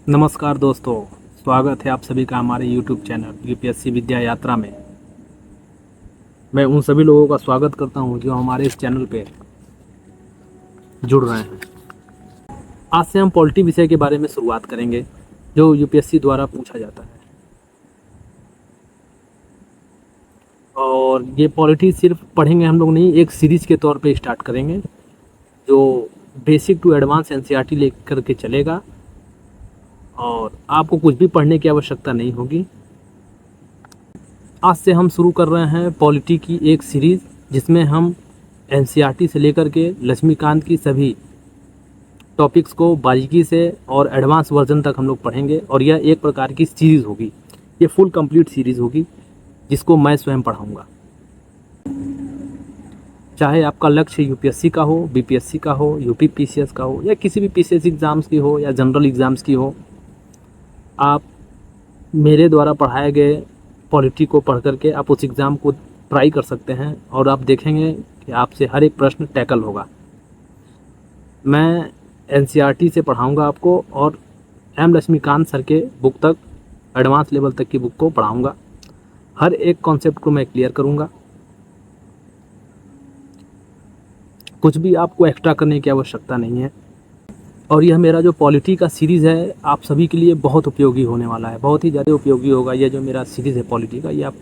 नमस्कार दोस्तों, स्वागत है आप सभी का हमारे YouTube चैनल यूपीएससी विद्या यात्रा में। मैं उन सभी लोगों का स्वागत करता हूं जो हमारे इस चैनल पे जुड़ रहे हैं। आज से हम पॉलिटी विषय के बारे में शुरुआत करेंगे जो यूपीएससी द्वारा पूछा जाता है। और ये पॉलिटी सिर्फ पढ़ेंगे हम लोग नहीं, एक सीरीज के तौर पे स्टार्ट करेंगे जो बेसिक टू एडवांस एनसीईआरटी लेकर के चलेगा और आपको कुछ भी पढ़ने की आवश्यकता नहीं होगी। आज से हम शुरू कर रहे हैं पॉलिटी की एक सीरीज़ जिसमें हम एनसीईआरटी से लेकर के लक्ष्मीकांत की सभी टॉपिक्स को बारीकी से और एडवांस वर्जन तक हम लोग पढ़ेंगे। और यह एक प्रकार की सीरीज़ होगी, ये फुल कंप्लीट सीरीज़ होगी जिसको मैं स्वयं पढ़ाऊँगा। चाहे आपका लक्ष्य यूपीएससी का हो, बीपीएससी का हो, यूपी पीसीएस का हो या किसी भी पीसीएस एग्ज़ाम्स की हो या जनरल एग्ज़ाम्स की हो, आप मेरे द्वारा पढ़ाए गए पॉलिटी को पढ़ करके आप उस एग्ज़ाम को ट्राई कर सकते हैं और आप देखेंगे कि आपसे हर एक प्रश्न टैकल होगा। मैं एनसीईआरटी से पढ़ाऊंगा आपको और एम लक्ष्मीकांत सर के बुक तक, एडवांस लेवल तक की बुक को पढ़ाऊंगा। हर एक कॉन्सेप्ट को मैं क्लियर करूंगा। कुछ भी आपको एक्स्ट्रा करने की आवश्यकता नहीं है। और यह मेरा जो पॉलिटी का सीरीज़ है आप सभी के लिए बहुत उपयोगी होने वाला है, बहुत ही ज़्यादा उपयोगी होगा। यह जो मेरा सीरीज़ है पॉलिटी का, ये आप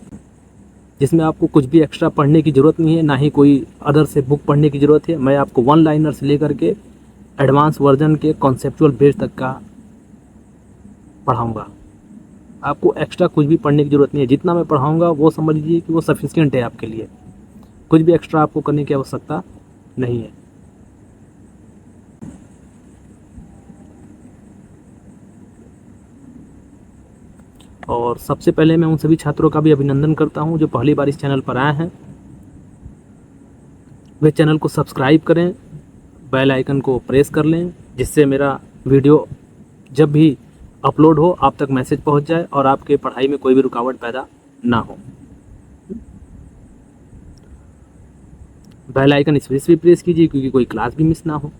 जिसमें आपको कुछ भी एक्स्ट्रा पढ़ने की ज़रूरत नहीं है, ना ही कोई अदर से बुक पढ़ने की ज़रूरत है। मैं आपको वन लाइनर से लेकर के एडवांस वर्जन के कॉन्सेप्चुअल बेस तक का पढ़ाऊँगा। आपको एक्स्ट्रा कुछ भी पढ़ने की ज़रूरत नहीं है। जितना मैं पढ़ाऊँगा वो समझ लीजिए कि वो सफिशिएंट है आपके लिए। कुछ भी एक्स्ट्रा आपको करने की आवश्यकता नहीं है। और सबसे पहले मैं उन सभी छात्रों का भी अभिनंदन करता हूं जो पहली बार इस चैनल पर आए हैं। वे चैनल को सब्सक्राइब करें, बेल आइकन को प्रेस कर लें, जिससे मेरा वीडियो जब भी अपलोड हो आप तक मैसेज पहुंच जाए और आपके पढ़ाई में कोई भी रुकावट पैदा ना हो। बेल आइकन इस वजह से भी प्रेस कीजिए क्योंकि कोई क्लास भी मिस ना हो।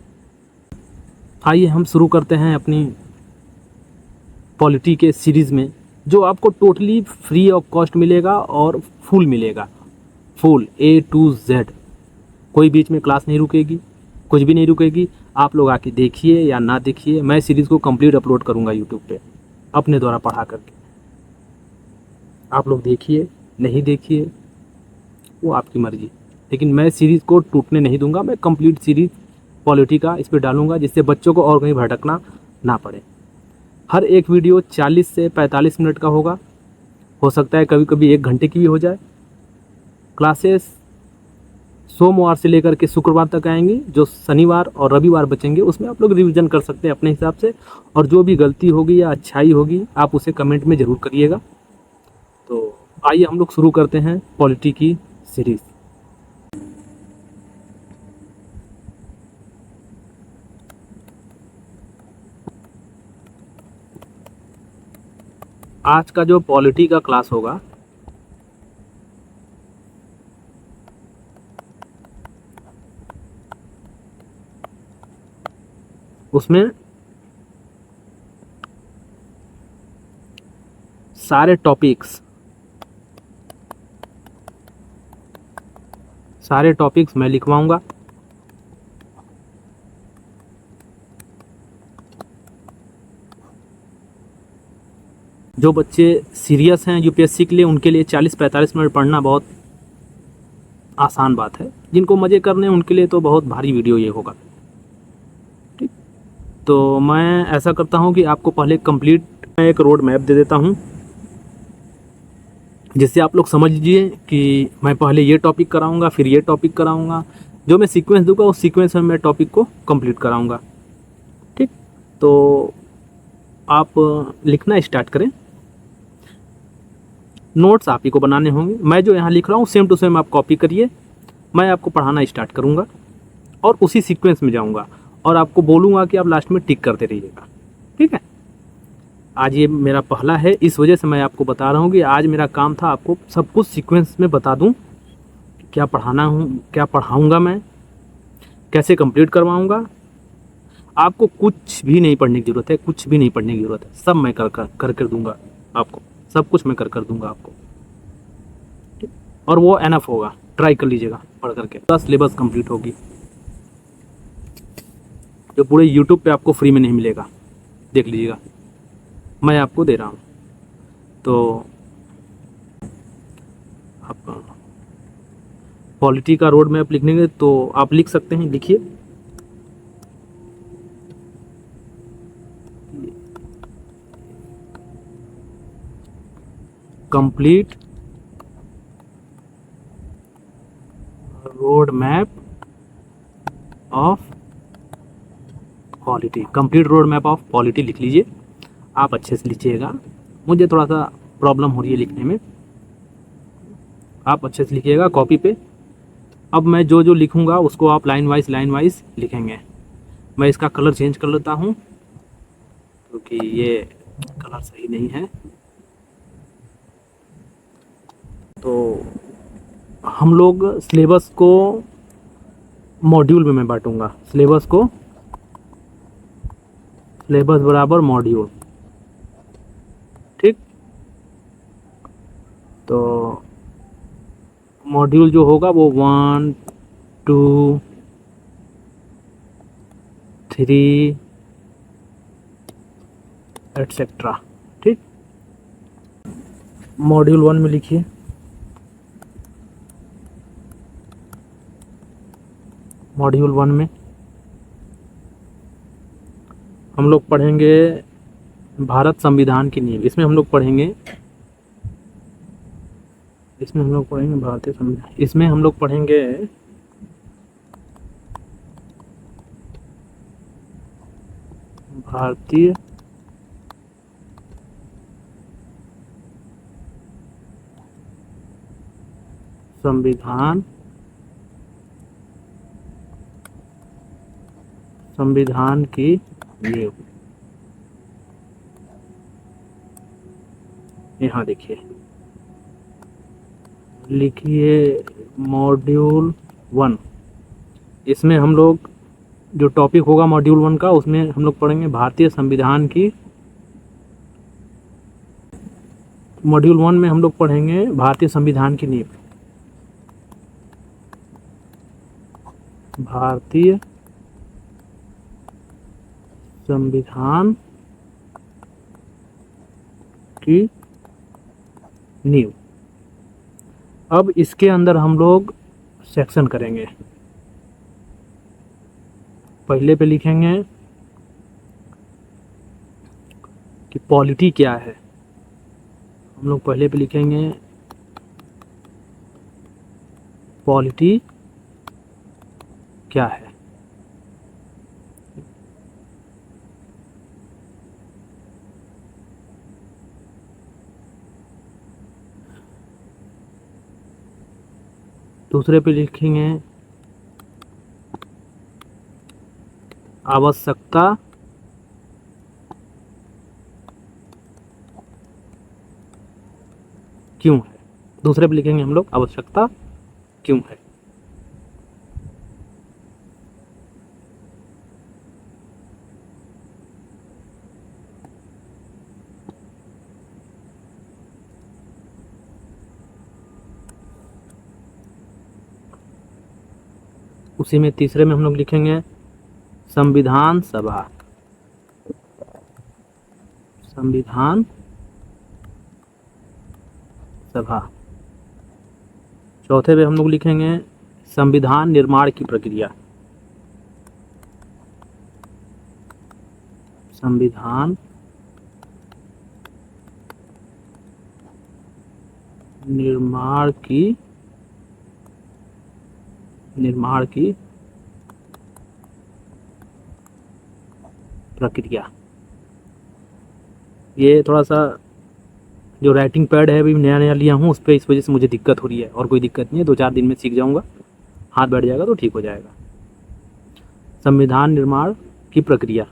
आइए हम शुरू करते हैं अपनी पॉलिटी के सीरीज़ में, जो आपको टोटली फ्री ऑफ कॉस्ट मिलेगा और फुल मिलेगा, फुल A to Z। कोई बीच में क्लास नहीं रुकेगी, कुछ भी नहीं रुकेगी। आप लोग आके देखिए या ना देखिए, मैं सीरीज़ को कंप्लीट अपलोड करूँगा यूट्यूब पे अपने द्वारा पढ़ा करके। आप लोग देखिए, नहीं देखिए वो आपकी मर्ज़ी, लेकिन मैं सीरीज़ को टूटने नहीं दूंगा। मैं कंप्लीट सीरीज़ पॉलिटी का इस पर डालूंगा जिससे बच्चों को और कहीं भटकना ना पड़े। हर एक वीडियो 40 से 45 मिनट का होगा, हो सकता है कभी कभी 1 घंटे की भी हो जाए। क्लासेस सोमवार से लेकर के शुक्रवार तक आएंगी। जो शनिवार और रविवार बचेंगे उसमें आप लोग रिवीजन कर सकते हैं अपने हिसाब से, और जो भी गलती होगी या अच्छाई होगी आप उसे कमेंट में ज़रूर करिएगा। तो आइए हम लोग शुरू करते हैं पॉलिटी की सीरीज़। आज का जो पॉलिटी का क्लास होगा उसमें सारे टॉपिक्स मैं लिखवाऊंगा। जो बच्चे सीरियस हैं यूपीएससी के लिए, उनके लिए 40-45 मिनट पढ़ना बहुत आसान बात है। जिनको मज़े करने हैं उनके लिए तो बहुत भारी वीडियो ये होगा। ठीक, तो मैं ऐसा करता हूँ कि आपको पहले कंप्लीट मैं एक रोड मैप दे देता हूँ जिससे आप लोग समझ लीजिए कि मैं पहले ये टॉपिक कराऊंगा, फिर ये टॉपिक कराऊंगा। जो मैं सीक्वेंस दूंगा उस सीक्वेंस में मैं टॉपिक को कंप्लीट कराऊंगा। ठीक, तो आप लिखना स्टार्ट करें। नोट्स आप ही को बनाने होंगे। मैं जो यहाँ लिख रहा हूँ सेम टू सेम आप कॉपी करिए। मैं आपको पढ़ाना स्टार्ट करूँगा और उसी सीक्वेंस में जाऊँगा और आपको बोलूँगा कि आप लास्ट में टिक करते रहिएगा। ठीक है, आज ये मेरा पहला है, इस वजह से मैं आपको बता रहा हूँ कि आज मेरा काम था आपको सब कुछ सीक्वेंस में बता दूँ, क्या पढ़ाना हूँ, क्या पढ़ाऊँगा, मैं कैसे कंप्लीट करवाऊँगा। आपको कुछ भी नहीं पढ़ने की ज़रूरत है, कुछ भी नहीं पढ़ने की ज़रूरत है, सब मैं कर दूंगा आपको, सब कुछ मैं कर दूंगा आपको, और वो एनफ होगा। ट्राई कर लीजिएगा पढ़ करके, पूरा सिलेबस कंप्लीट होगी, जो पूरे यूट्यूब पे आपको फ्री में नहीं मिलेगा, देख लीजिएगा, मैं आपको दे रहा हूँ। तो आप पॉलिटी का रोड मैप लिखने के तो आप लिख सकते हैं, लिखिए। Complete road map of polity, complete road map of polity लिख लीजिए। आप अच्छे से लिखिएगा, मुझे थोड़ा सा प्रॉब्लम हो रही है लिखने में, आप अच्छे से लिखिएगा कॉपी पे। अब मैं जो जो लिखूंगा उसको आप लाइन वाइज लिखेंगे। मैं इसका कलर चेंज कर लेता हूँ क्योंकि ये कलर सही नहीं है। तो हम लोग सिलेबस को मॉड्यूल में मैं बांटूंगा, सिलेबस बराबर मॉड्यूल, ठीक। तो मॉड्यूल जो होगा वो 1 2 3 एटसेट्रा, ठीक। मॉड्यूल 1 में लिखिए, मॉड्यूल 1 में हम लोग पढ़ेंगे भारत संविधान की नींव। इसमें हम लोग पढ़ेंगे भारतीय संविधान, इसमें हम लोग पढ़ेंगे भारतीय संविधान की नींव। यहाँ देखिए, लिखिए मॉड्यूल 1। इसमें हम लोग जो टॉपिक होगा मॉड्यूल 1 का, उसमें हम लोग पढ़ेंगे भारतीय संविधान की, मॉड्यूल 1 में हम लोग पढ़ेंगे भारतीय संविधान की नींव, भारतीय संविधान की नींव। अब इसके अंदर हम लोग सेक्शन करेंगे। पहले पे लिखेंगे कि पॉलिटी क्या है। हम लोग पहले पे लिखेंगे पॉलिटी क्या है। दूसरे पे लिखेंगे आवश्यकता क्यों है। दूसरे पे लिखेंगे हम लोग आवश्यकता क्यों है। उसी में तीसरे में हम लोग लिखेंगे संविधान सभा, संविधान सभा। चौथे पे हम लोग लिखेंगे संविधान निर्माण की प्रक्रिया, संविधान निर्माण की प्रक्रिया। ये थोड़ा सा जो राइटिंग पैड है अभी नया नया लिया हूँ, उस पर इस वजह से मुझे दिक्कत हो रही है, और कोई दिक्कत नहीं है, 2-4 दिन में सीख जाऊँगा, हाथ बैठ जाएगा तो ठीक हो जाएगा। संविधान निर्माण की प्रक्रिया।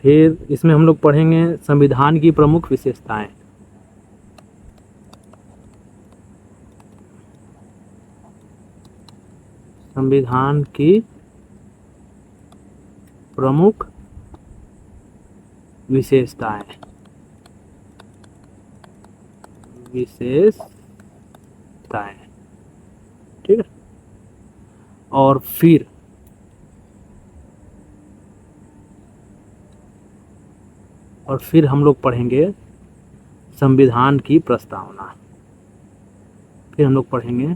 फिर इसमें हम लोग पढ़ेंगे संविधान की प्रमुख विशेषताएं, संविधान की प्रमुख विशेषताएं, ठीक है। और फिर हम लोग पढ़ेंगे संविधान की प्रस्तावना। फिर हम लोग पढ़ेंगे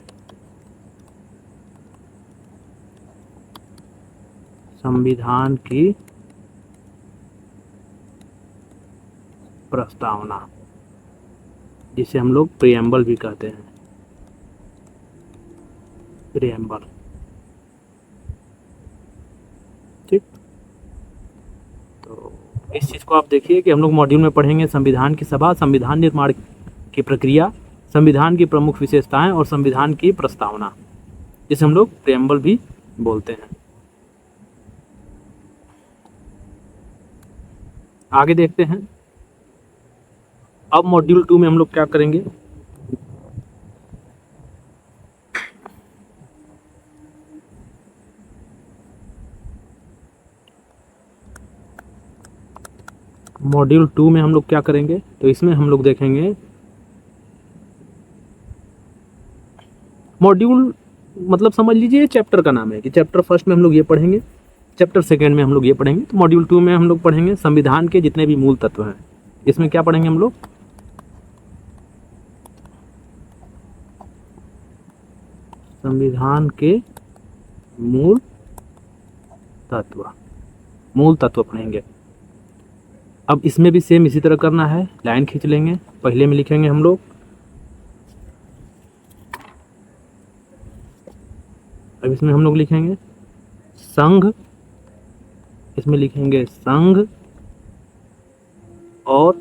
संविधान की प्रस्तावना, जिसे हम लोग प्रिएम्बल भी कहते हैं, प्रिएम्बल, ठीक। तो इस चीज़ को आप देखिए कि हम लोग मॉड्यूल में पढ़ेंगे संविधान की सभा, संविधान निर्माण की प्रक्रिया, संविधान की प्रमुख विशेषताएं और संविधान की प्रस्तावना, जिसे हम लोग प्रिएम्बल भी बोलते हैं। आगे देखते हैं। अब मॉड्यूल 2 में हम लोग क्या करेंगे, मॉड्यूल 2 में हम लोग क्या करेंगे, तो इसमें हम लोग देखेंगे मॉड्यूल, मतलब समझ लीजिए चैप्टर का नाम है कि चैप्टर फर्स्ट में हम लोग ये पढ़ेंगे, चैप्टर सेकेंड में हम लोग ये पढ़ेंगे। तो मॉड्यूल 2 में हम लोग पढ़ेंगे संविधान के जितने भी मूल तत्व हैं। इसमें क्या पढ़ेंगे हम लोग, संविधान के मूल तत्व पढ़ेंगे। अब इसमें भी सेम इसी तरह करना है, लाइन खींच लेंगे, पहले में लिखेंगे हम लोग, अब इसमें हम लोग लिखेंगे संघ, इसमें लिखेंगे संघ और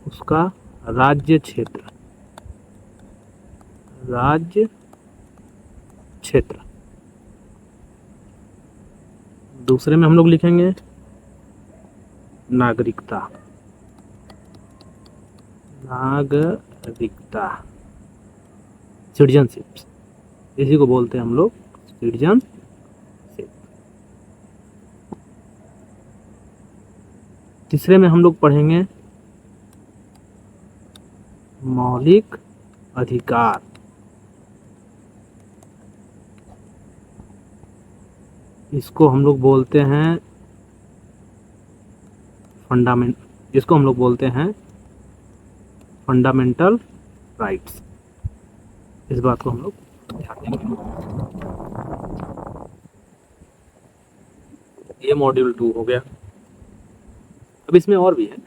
उसका राज्य क्षेत्र। दूसरे में हम लोग लिखेंगे नागरिकता, सिटीजनशिप, इसी को बोलते हैं हम लोग सिटीजनशिप। तीसरे में हम लोग पढ़ेंगे मौलिक अधिकार, इसको हम लोग बोलते हैं फंडामेंटल राइट्स। इस बात को हम लोग ध्यान देंगे। ये मॉड्यूल 2 हो गया। अब इसमें और भी है,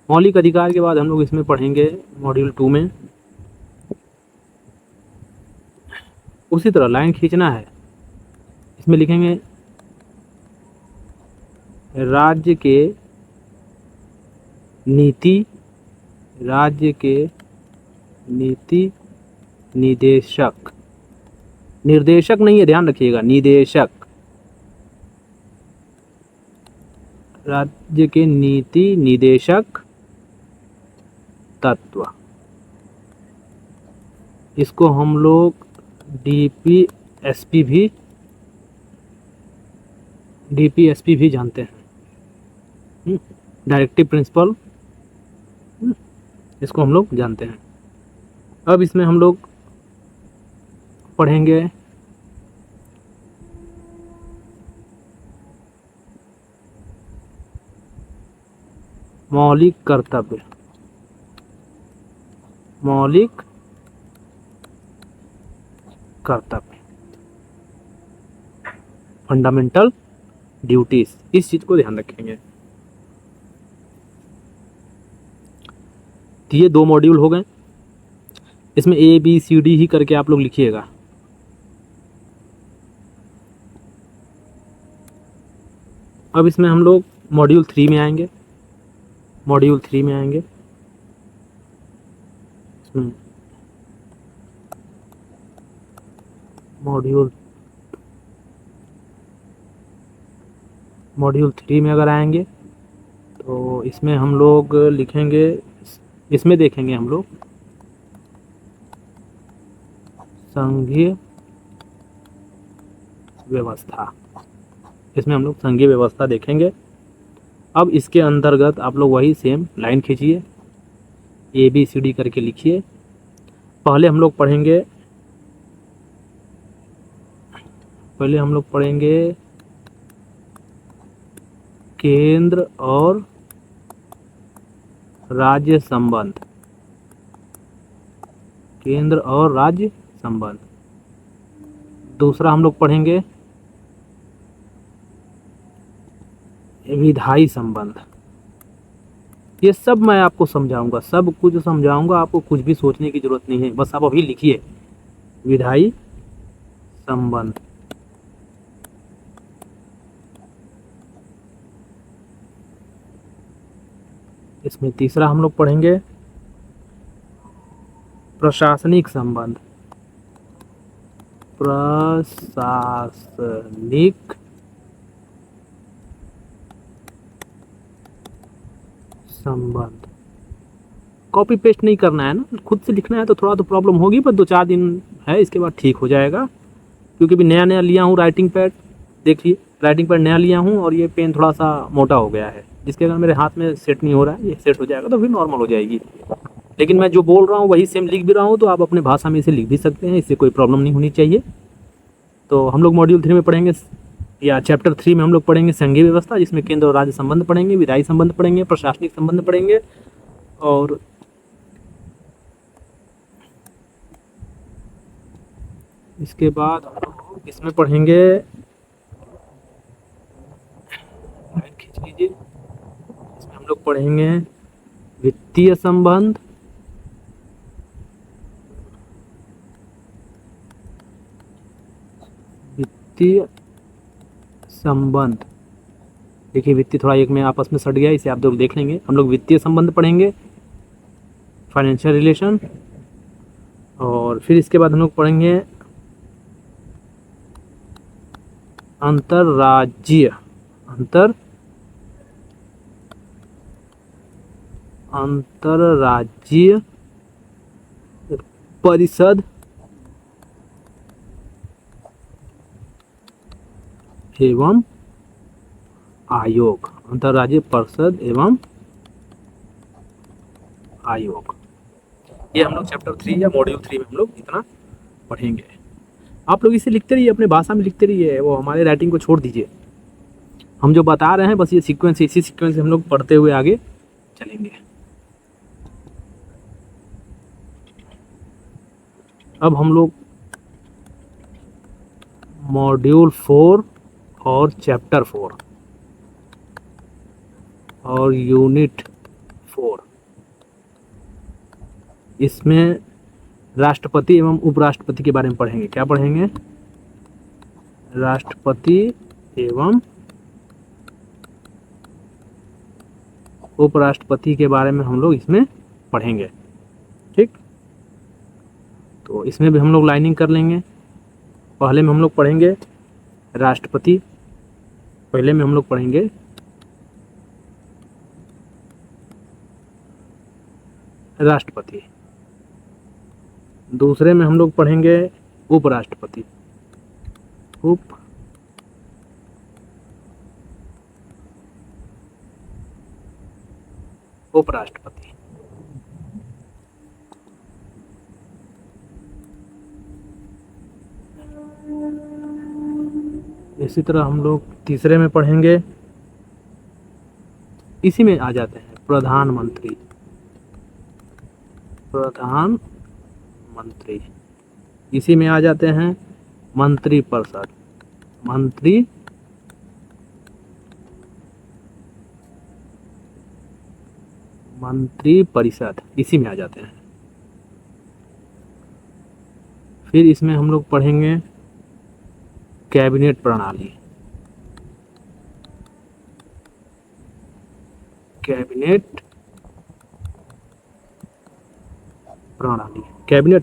मौलिक अधिकार के बाद हम लोग इसमें पढ़ेंगे मॉड्यूल 2 में, उसी तरह लाइन खींचना है, इसमें लिखेंगे राज्य के नीति निर्देशक नहीं है, ध्यान रखिएगा, निदेशक, राज्य के नीति निदेशक तत्व, इसको हम लोग डीपीएसपी भी जानते हैं, डायरेक्टिव प्रिंसिपल, इसको हम लोग जानते हैं। अब इसमें हम लोग पढ़ेंगे मौलिक कर्तव्य, फंडामेंटल ड्यूटीज, इस चीज को ध्यान रखेंगे। तो ये 2 मॉड्यूल हो गए, इसमें ABCD ही करके आप लोग लिखिएगा। अब इसमें हम लोग मॉड्यूल 3 में आएंगे, इसमें मॉड्यूल 3 में अगर आएंगे तो इसमें हम लोग लिखेंगे, इसमें देखेंगे हम लोग संघीय व्यवस्था, इसमें हम लोग संघीय व्यवस्था देखेंगे। अब इसके अंतर्गत आप लोग वही सेम लाइन खींचिए, ABCD करके लिखिए। पहले हम लोग पढ़ेंगे केंद्र और राज्य संबंध, केंद्र और राज्य संबंध। दूसरा हम लोग पढ़ेंगे विधायी संबंध। ये सब मैं आपको समझाऊंगा, सब कुछ समझाऊंगा, आपको कुछ भी सोचने की जरूरत नहीं है, बस आप अभी लिखिए विधायी संबंध। इसमें तीसरा हम लोग पढ़ेंगे प्रशासनिक संबंध, प्रशासनिक संबंध। कॉपी पेस्ट नहीं करना है ना, खुद से लिखना है, तो थोड़ा तो प्रॉब्लम होगी, पर 2-4 दिन है, इसके बाद ठीक हो जाएगा। क्योंकि अभी नया नया लिया हूँ राइटिंग पैड, देखिए राइटिंग पैड नया लिया हूँ और ये पेन थोड़ा सा मोटा हो गया है, जिसके कारण मेरे हाथ में सेट नहीं हो रहा है। ये सेट हो जाएगा तो फिर नॉर्मल हो जाएगी। लेकिन मैं जो बोल रहा हूँ वही सेम लिख भी रहा हूँ, तो आप अपने भाषा में इसे लिख भी सकते हैं, इससे कोई प्रॉब्लम नहीं होनी चाहिए। तो हम लोग मॉड्यूल 3 में पढ़ेंगे, या चैप्टर 3 में हम लोग पढ़ेंगे संघीय व्यवस्था, जिसमें केंद्र और राज्य संबंध पढ़ेंगे, विधायी संबंध पढ़ेंगे, प्रशासनिक संबंध पढ़ेंगे, और इसके बाद हम लोग इसमें पढ़ेंगे, खींच लीजिए, इसमें हम लोग पढ़ेंगे वित्तीय संबंध, वित्तीय संबंध। देखिए वित्तीय थोड़ा एक में आपस में सट गया, इसे आप लोग देख लेंगे। हम लोग वित्तीय संबंध पढ़ेंगे, फाइनेंशियल रिलेशन, और फिर इसके बाद हम लोग पढ़ेंगे अंतरराज्यीय परिषद एवं आयोग, अंतरराज्यीय परिषद एवं आयोग। ये हम लोग चैप्टर 3 या मॉड्यूल 3 में हम लोग इतना पढ़ेंगे। आप लोग इसे लिखते रहिए, अपने भाषा में लिखते रहिए, वो हमारे राइटिंग को छोड़ दीजिए। हम जो बता रहे हैं बस ये सीक्वेंस, इसी सीक्वेंस से हम लोग पढ़ते हुए आगे चलेंगे। अब हम लोग मॉड्यूल 4 और चैप्टर 4 और यूनिट 4, इसमें राष्ट्रपति एवं उपराष्ट्रपति के बारे में पढ़ेंगे। क्या पढ़ेंगे? राष्ट्रपति एवं उपराष्ट्रपति के बारे में हम लोग इसमें पढ़ेंगे। ठीक, तो इसमें भी हम लोग लाइनिंग कर लेंगे। पहले में हम लोग पढ़ेंगे राष्ट्रपति, पहले में हम लोग पढ़ेंगे राष्ट्रपति, दूसरे में हम लोग पढ़ेंगे उपराष्ट्रपति, उपराष्ट्रपति। इसी तरह हम लोग तीसरे में पढ़ेंगे, इसी में आ जाते हैं प्रधानमंत्री, इसी में आ जाते हैं मंत्रिपरिषद, मंत्रिपरिषद इसी में आ जाते हैं। फिर इसमें हम लोग पढ़ेंगे कैबिनेट प्रणाली, कैबिनेट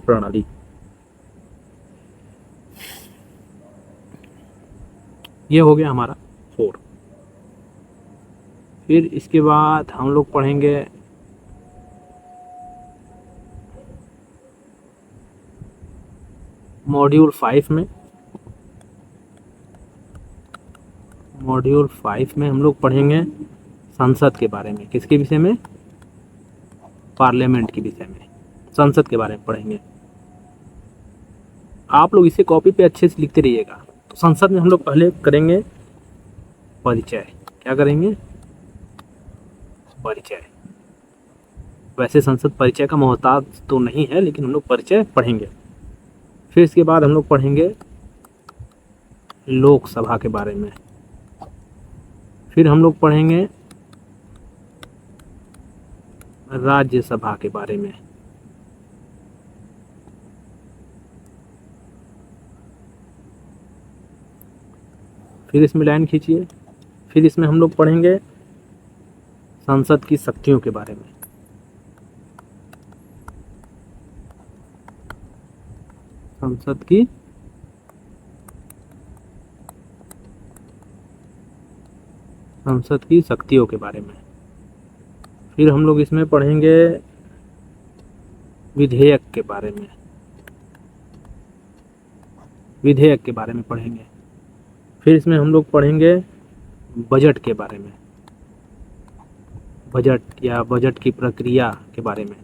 प्रणाली। ये हो गया हमारा 4। फिर इसके बाद हम लोग पढ़ेंगे मॉड्यूल 5 में हम लोग पढ़ेंगे संसद के बारे में। किसके विषय में? पार्लियामेंट के विषय में, संसद के बारे में पढ़ेंगे। आप लोग इसे कॉपी पे अच्छे से लिखते रहिएगा। तो संसद में हम लोग पहले करेंगे परिचय। क्या करेंगे? परिचय। वैसे संसद परिचय का मोहताज तो नहीं है, लेकिन हम लोग परिचय पढ़ेंगे। फिर इसके बाद हम लोग पढ़ेंगे लोकसभा के बारे में। फिर हम लोग पढ़ेंगे राज्यसभा के बारे में। फिर इसमें लाइन खींचिए। फिर इसमें हम लोग पढ़ेंगे संसद की शक्तियों के बारे में। संसद की शक्तियों के बारे में। फिर हम लोग इसमें पढ़ेंगे विधेयक के बारे में। विधेयक के बारे में पढ़ेंगे। फिर इसमें हम लोग पढ़ेंगे बजट के बारे में, बजट या बजट की प्रक्रिया के बारे में।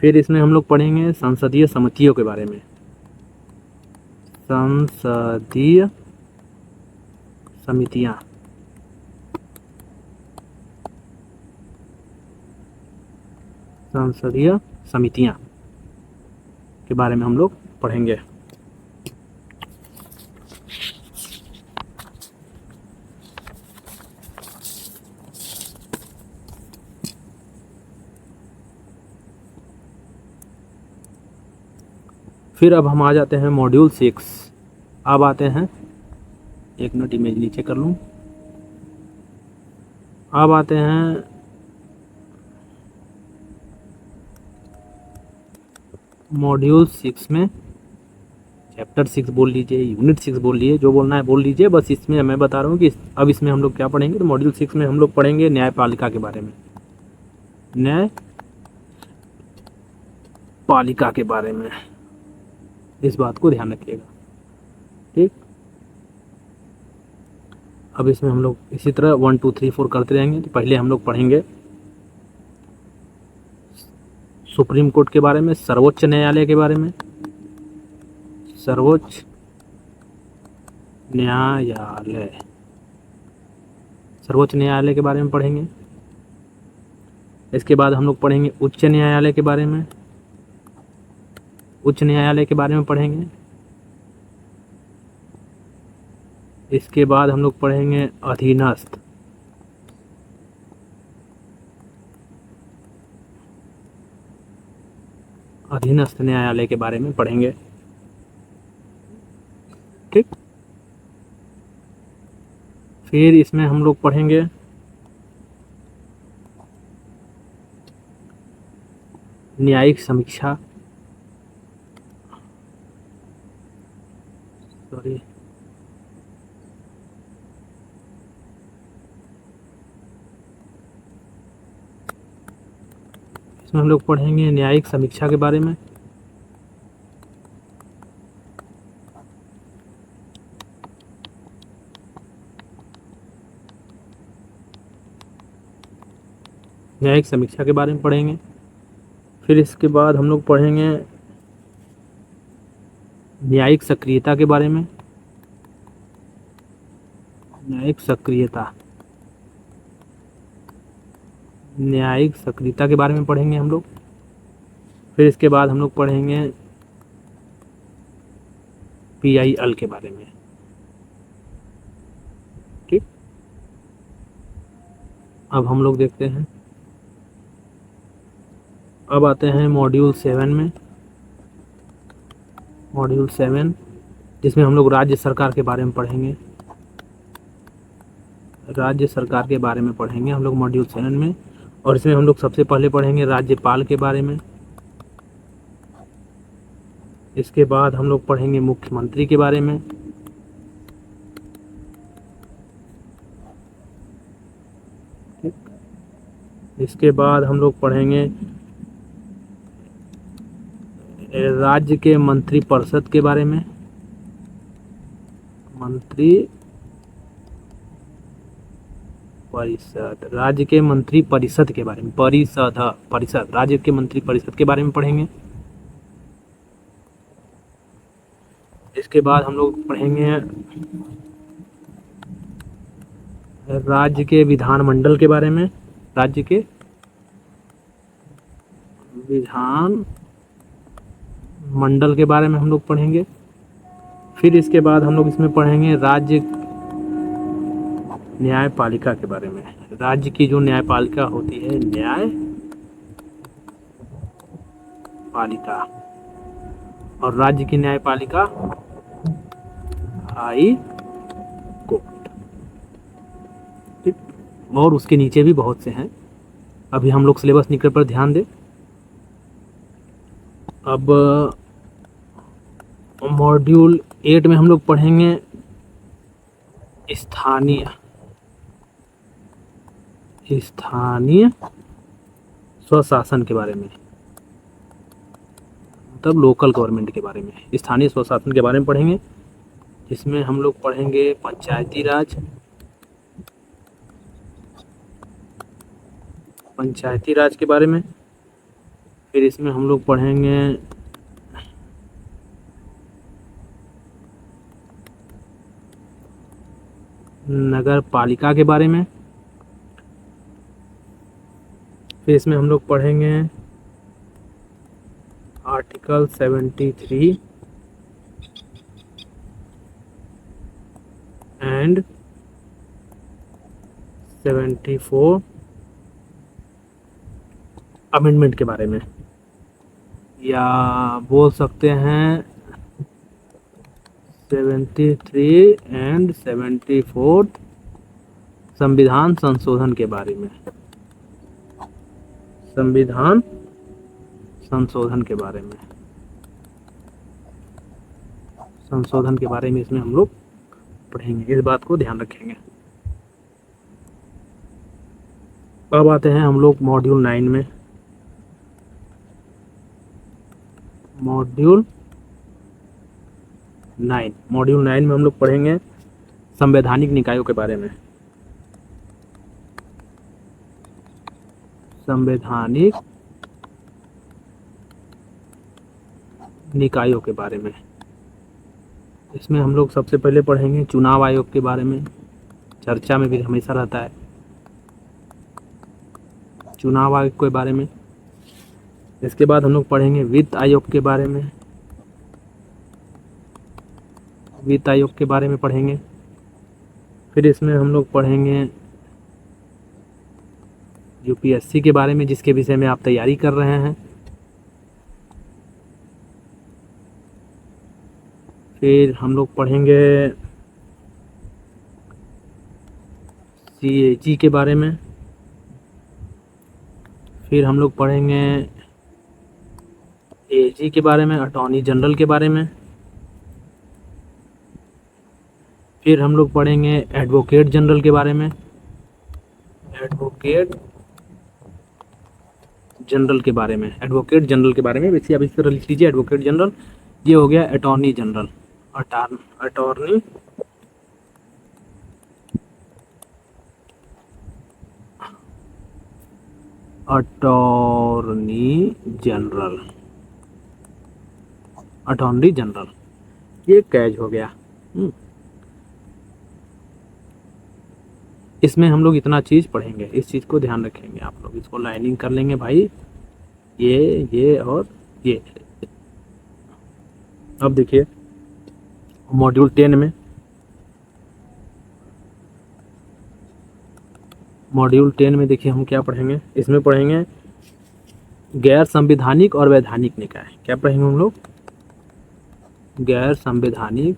फिर इसमें हम लोग पढ़ेंगे संसदीय समितियों के बारे में। संसदीय समितियां, संसदीय समितियां के बारे में हम लोग पढ़ेंगे। फिर अब हम आ जाते हैं मॉड्यूल 6। अब आते हैं, एक मिनट इमेज नीचे कर लूँ। अब आते हैं मॉड्यूल 6 में, चैप्टर 6 बोल लीजिए, यूनिट 6 बोल लीजिए, जो बोलना है बोल लीजिए। बस इसमें मैं बता रहा हूँ कि अब इसमें हम लोग क्या पढ़ेंगे। तो मॉड्यूल 6 में हम लोग पढ़ेंगे न्यायपालिका के बारे में। न्यायपालिका के बारे में, इस बात को ध्यान रखिएगा, ठीक। अब इसमें हम लोग इसी तरह 1 2 3 4 करते रहेंगे। तो पहले हम लोग पढ़ेंगे सुप्रीम कोर्ट के बारे में, सर्वोच्च न्यायालय के बारे में। सर्वोच्च न्यायालय, सर्वोच्च न्यायालय के बारे में पढ़ेंगे। इसके बाद हम लोग पढ़ेंगे उच्च न्यायालय के बारे में। उच्च न्यायालय के बारे में पढ़ेंगे। इसके बाद हम लोग पढ़ेंगे अधीनस्थ, अधीनस्थ न्यायालय के बारे में पढ़ेंगे, ठीक। फिर इसमें हम लोग पढ़ेंगे न्यायिक समीक्षा, सॉरी, इसमें हम लोग पढ़ेंगे न्यायिक समीक्षा के बारे में। न्यायिक समीक्षा के बारे में पढ़ेंगे। फिर इसके बाद हम लोग पढ़ेंगे न्यायिक सक्रियता के बारे में। न्यायिक सक्रियता, न्यायिक सक्रियता के बारे में पढ़ेंगे हम लोग। फिर इसके बाद हम लोग पढ़ेंगे PIL के बारे में, ठीक। अब हम लोग देखते हैं, अब आते हैं मॉड्यूल 7 में। मॉड्यूल 7 जिसमें हम लोग राज्य सरकार के बारे में पढ़ेंगे। राज्य सरकार के बारे में पढ़ेंगे हम लोग मॉड्यूल 7 में। और इसमें हम लोग सबसे पहले पढ़ेंगे राज्यपाल के बारे में। इसके बाद हम लोग पढ़ेंगे मुख्यमंत्री के बारे में। इसके बाद हम लोग पढ़ेंगे राज्य के मंत्री परिषद के बारे में, मंत्री परिषद, राज्य के मंत्री परिषद के बारे में, परिषद राज्य के मंत्री परिषद के बारे में पढ़ेंगे। इसके बाद हम लोग पढ़ेंगे राज्य के विधानमंडल के बारे में, राज्य के विधान मंडल के बारे में हम लोग पढ़ेंगे। फिर इसके बाद हम लोग इसमें पढ़ेंगे राज्य न्यायपालिका के बारे में, राज्य की जो न्यायपालिका होती है, न्यायपालिका, और राज्य की न्यायपालिका हाई कोर्ट, ठीक। और उसके नीचे भी बहुत से हैं, अभी हम लोग सिलेबस निकल पर ध्यान दें। अब मॉड्यूल 8 में हम लोग पढ़ेंगे स्थानीय स्वशासन के बारे में, मतलब लोकल गवर्नमेंट के बारे में, स्थानीय स्वशासन के बारे में पढ़ेंगे। जिसमें हम लोग पढ़ेंगे पंचायती राज के बारे में। फिर इसमें हम लोग पढ़ेंगे नगर पालिका के बारे में। फिर इसमें हम लोग पढ़ेंगे आर्टिकल 73 एंड 74 अमेंडमेंट के बारे में, या बोल सकते हैं 73 एंड 74 संविधान संशोधन के बारे में, संविधान संशोधन के बारे में, संशोधन के बारे में इसमें हम लोग पढ़ेंगे, इस बात को ध्यान रखेंगे। अब आते हैं हम लोग मॉड्यूल 9 में। मॉड्यूल 9 में हम लोग पढ़ेंगे संवैधानिक निकायों के बारे में, संवैधानिक निकायों के बारे में। इसमें हम लोग सबसे पहले पढ़ेंगे चुनाव आयोग के बारे में, चर्चा में भी हमेशा रहता है चुनाव आयोग के बारे में। इसके बाद हम लोग पढ़ेंगे वित्त आयोग के बारे में, वित्त आयोग के बारे में पढ़ेंगे। फिर इसमें हम लोग पढ़ेंगे यूपीएससी के बारे में, जिसके विषय में आप तैयारी कर रहे हैं। फिर हम लोग पढ़ेंगे सीएजी के बारे में। फिर हम लोग पढ़ेंगे एजी के बारे में, अटॉर्नी जनरल के बारे में। फिर हम लोग पढ़ेंगे एडवोकेट जनरल के बारे में, एडवोकेट जनरल के बारे में, एडवोकेट जनरल के बारे में। वैसे अब इस तरह लिख लीजिए एडवोकेट जनरल। ये हो गया attorney general, attorney general, attorney general, ये कैच हो गया। इसमें हम लोग इतना चीज़ पढ़ेंगे, इस चीज़ को ध्यान रखेंगे। आप लोग इसको लाइनिंग कर लेंगे भाई, ये और ये। अब देखिए मॉड्यूल 10 में, मॉड्यूल 10 में देखिए हम क्या पढ़ेंगे। इसमें पढ़ेंगे गैर संवैधानिक और वैधानिक निकाय। क्या पढ़ेंगे हम लोग? गैर संवैधानिक,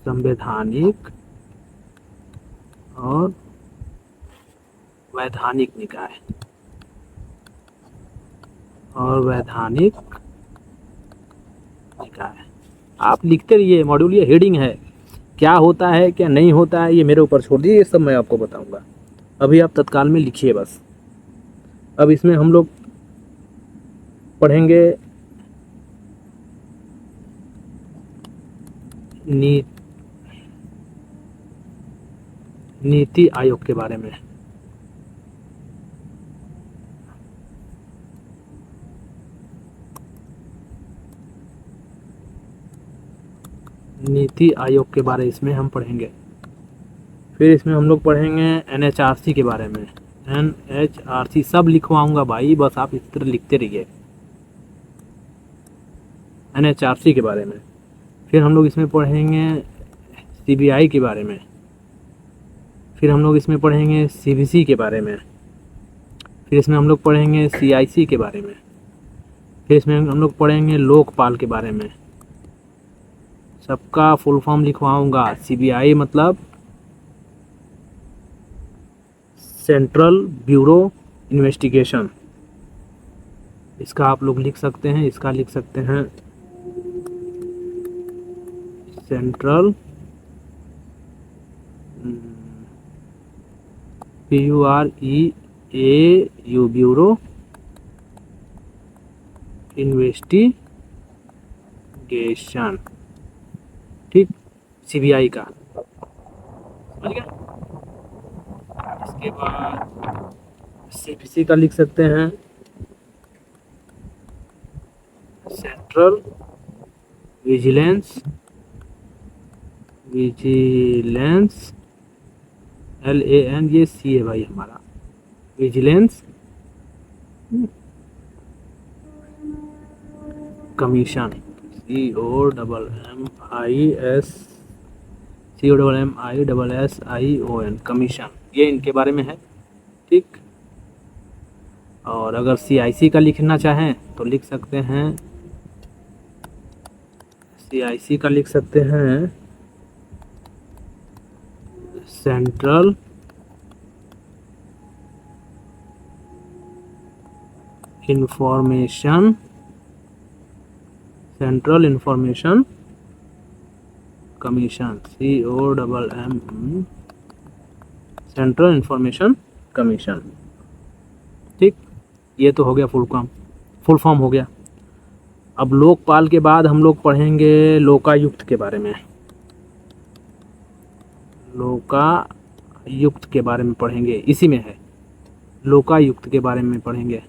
संवैधानिक और वैधानिक निकाय, और वैधानिक निकाय। आप लिखते रहिए, मॉड्यूल ये हेडिंग है, क्या होता है क्या नहीं होता है ये मेरे ऊपर छोड़ दीजिए, ये सब मैं आपको बताऊंगा। अभी आप तत्काल में लिखिए बस। अब इसमें हम लोग पढ़ेंगे नीति आयोग के बारे में। नीति आयोग के बारे इसमें हम पढ़ेंगे। फिर इसमें हम लोग पढ़ेंगे एनएचआरसी के बारे में। एनएचआरसी सब लिखवाऊंगा भाई, बस आप इस तरह लिखते रहिए एनएचआरसी के बारे में। फिर हम लोग इसमें पढ़ेंगे सीबीआई के बारे में। फिर हम लोग इसमें पढ़ेंगे सीबीसी के बारे में। फिर इसमें हम लोग पढ़ेंगे सीआईसी के बारे में। फिर इसमें हम लोग पढ़ेंगे लोकपाल के बारे में। सबका फुल फॉर्म लिखवाऊंगा। सीबीआई मतलब सेंट्रल ब्यूरो इन्वेस्टिगेशन, इसका आप लोग लिख सकते हैं। इसका लिख सकते हैं सेंट्रल BUREAU ब्यूरो इन्वेस्टिगेशन, ठीक, सीबीआई का, समझ गया। इसके बाद सीबीसी का लिख सकते हैं सेंट्रल विजिलेंस LAN, ये सी है भाई हमारा, विजिलेंस कमीशन, COMMISSION कमीशन, ये इनके बारे में है, ठीक। और अगर CIC का लिखना चाहें तो लिख सकते हैं, CIC का लिख सकते हैं central information commission, COMM central information commission, ठीक। ये तो हो गया फुल फॉर्म हो गया। अब लोकपाल के बाद हम लोग पढ़ेंगे लोकायुक्त के बारे में। लोकायुक्त के बारे में पढ़ेंगे, इसी में है, लोकायुक्त के बारे में पढ़ेंगे।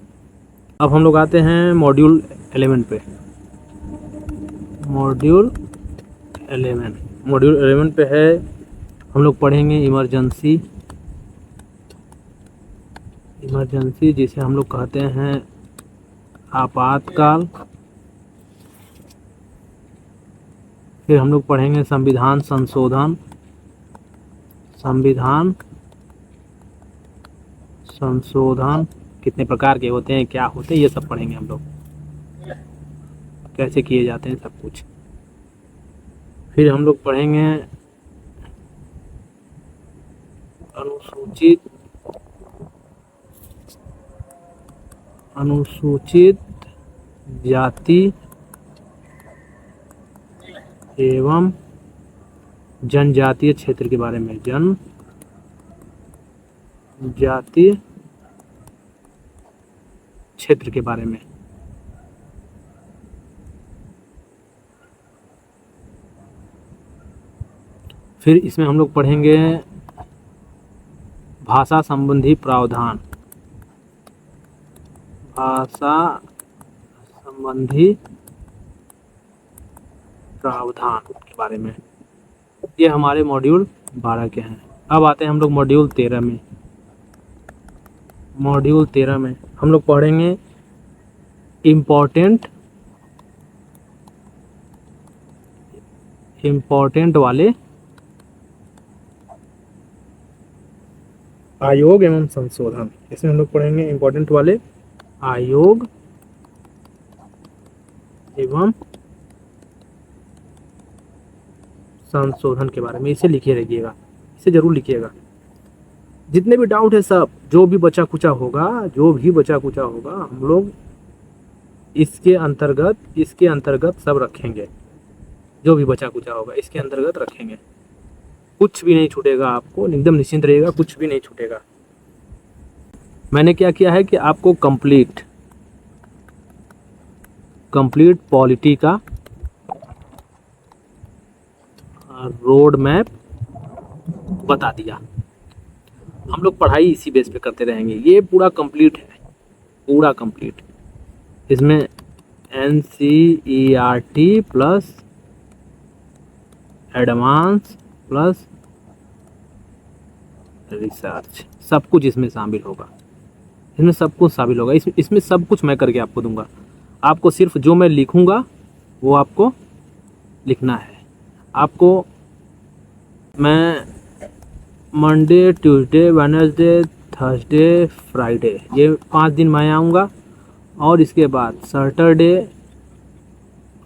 अब हम लोग आते हैं मॉड्यूल 11 पे। मॉड्यूल 11 पे है, हम लोग पढ़ेंगे इमरजेंसी, जिसे हम लोग कहते हैं आपातकाल। फिर हम लोग पढ़ेंगे संविधान संशोधन कितने प्रकार के होते हैं, क्या होते हैं, ये सब पढ़ेंगे हम लोग, कैसे किए जाते हैं सब कुछ। फिर हम लोग पढ़ेंगे अनुसूचित जाति एवं जनजातीय क्षेत्र के बारे में, जनजातीय क्षेत्र के बारे में। फिर इसमें हम लोग पढ़ेंगे भाषा संबंधी प्रावधान, के बारे में। ये हमारे मॉड्यूल 12 के हैं। अब आते हैं हम लोग मॉड्यूल 13 में। मॉड्यूल 13 में हम लोग पढ़ेंगे इम्पोर्टेंट वाले आयोग एवं संशोधन। इसमें हम लोग पढ़ेंगे इम्पोर्टेंट वाले आयोग एवं संशोधन के बारे में। इसे लिखिए रखिएगा, इसे जरूर लिखिएगा। जितने भी डाउट है सब, जो भी बचा कुचा होगा हम लोग इसके अंतर्गत सब रखेंगे। जो भी बचा कुचा होगा इसके अंतर्गत रखेंगे, कुछ भी नहीं छूटेगा आपको, एकदम निश्चिंत रहिएगा, कुछ भी नहीं छूटेगा। मैंने क्या किया है कि आपको कंप्लीट कंप्लीट पॉलिटी का रोड मैप बता दिया। हम लोग पढ़ाई इसी बेस पे करते रहेंगे। ये पूरा कंप्लीट है, पूरा कंप्लीट। इसमें NCERT plus advance plus research, सब कुछ इसमें शामिल होगा। इसमें सब कुछ शामिल होगा। इसमें सब कुछ मैं करके आपको दूंगा। आपको सिर्फ जो मैं लिखूंगा वो आपको लिखना है। आपको मैं Monday, Tuesday, Wednesday, Thursday, Friday, ये 5 दिन मैं आऊँगा। और इसके बाद सैटरडे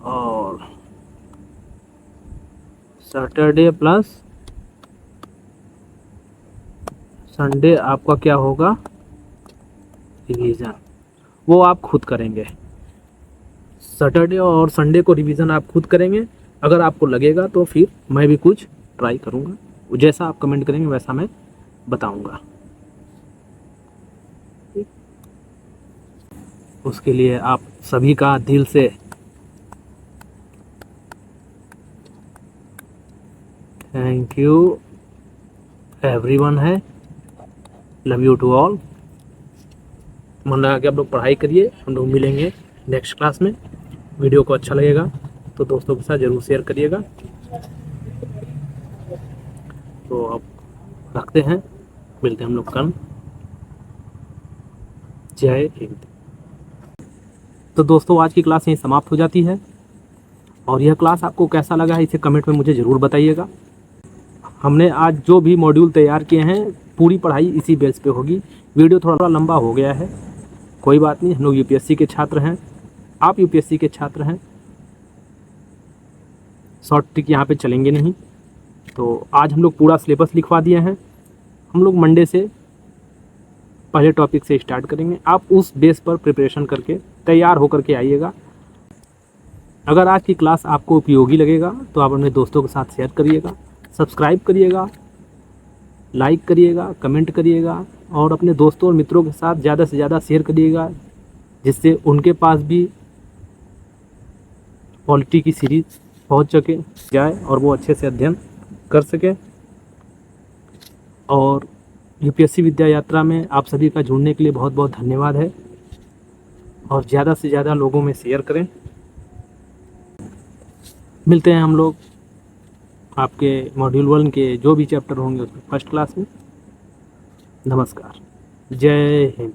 और सैटरडे प्लस संडे आपका क्या होगा, रिवीजन। वो आप खुद करेंगे। सैटरडे और संडे को रिवीजन आप खुद करेंगे। अगर आपको लगेगा तो फिर मैं भी कुछ ट्राई करूँगा। जैसा आप कमेंट करेंगे वैसा मैं बताऊँगा। उसके लिए आप सभी का दिल से थैंक यू एवरीवन है। Love you to all. मन लगा कि आप लोग पढ़ाई करिए। हम लोग मिलेंगे नेक्स्ट क्लास में। वीडियो को अच्छा लगेगा तो दोस्तों के साथ ज़रूर शेयर करिएगा। तो अब रखते हैं, मिलते हैं हम लोग कल। जय हिंद। तो दोस्तों आज की क्लास यहीं समाप्त हो जाती है। और यह क्लास आपको कैसा लगा है इसे कमेंट में मुझे ज़रूर बताइएगा। हमने आज जो भी मॉड्यूल तैयार किए हैं पूरी पढ़ाई इसी बेस पे होगी। वीडियो थोड़ा लंबा हो गया है, कोई बात नहीं। हम लोग यूपीएससी के छात्र हैं, आप यूपीएससी के छात्र हैं। शॉर्ट ट्रिक यहाँ पे चलेंगे नहीं। तो आज हम लोग पूरा सिलेबस लिखवा दिए हैं। हम लोग मंडे से पहले टॉपिक से स्टार्ट करेंगे। आप उस बेस पर प्रिपरेशन करके तैयार होकर के आइएगा। अगर आज की क्लास आपको उपयोगी लगेगा तो आप अपने दोस्तों के साथ शेयर करिएगा, सब्सक्राइब करिएगा, लाइक करिएगा, कमेंट करिएगा और अपने दोस्तों और मित्रों के साथ ज़्यादा से ज़्यादा शेयर करिएगा, जिससे उनके पास भी पॉलिटी की सीरीज पहुंच सके जाए और वो अच्छे से अध्ययन कर सके। और यूपीएससी विद्या यात्रा में आप सभी का जुड़ने के लिए बहुत बहुत धन्यवाद है। और ज़्यादा से ज़्यादा लोगों में शेयर करें। मिलते हैं हम लोग आपके मॉड्यूल 1 के जो भी चैप्टर होंगे उसमें फर्स्ट क्लास में। नमस्कार, जय हिंद।